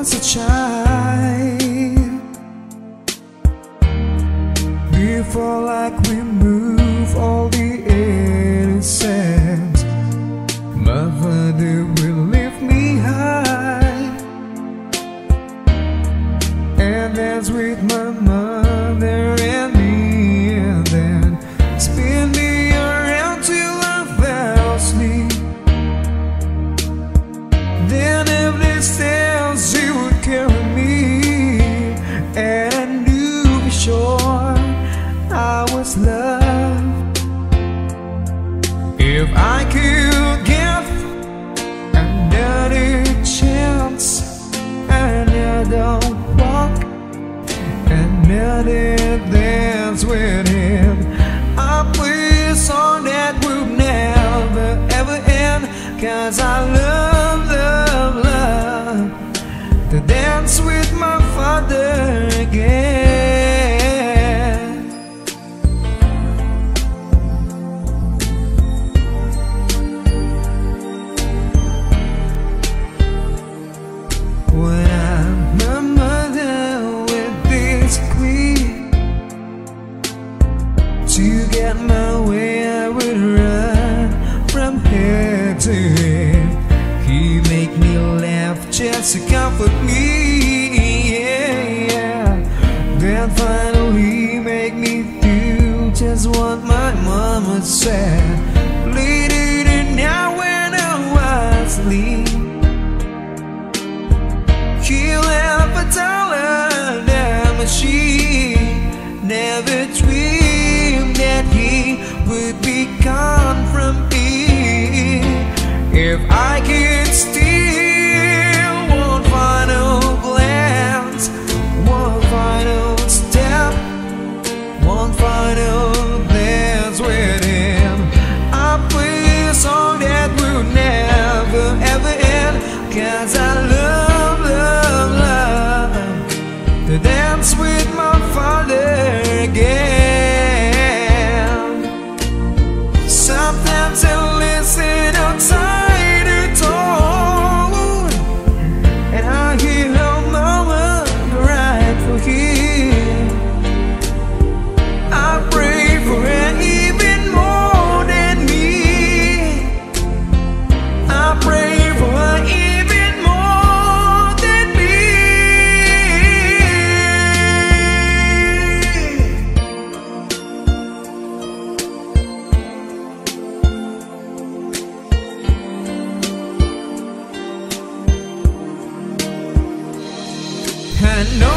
was a child, before like we move all the innocence, my father will lift me high and dance with my mother and me, and then spin me around till I fell asleep. Then if this tells she would carry me, and I knew for sure I was loved. If I could give another chance, another walk, another dance with him, I'd play a song that would never ever end. 'Cause I love, love, love to dance with my father again. When I'm my mother with this queen, to get my way I would run from here to him. He make me laugh just to comfort me, yeah, yeah. Then finally make me do just what my mama said. Later tonight when I was asleep, he left a dollar that she never dreamed that he would be gone from me. If I could steal one final glance, one final step, one final dance with him, I'd play a song that would never ever end. 'Cause I love, love, love to dance with my father again. Sometimes I listen outside her door, and I hear her mama crying for him. I pray for her even more than me. I pray for her even more than me. I know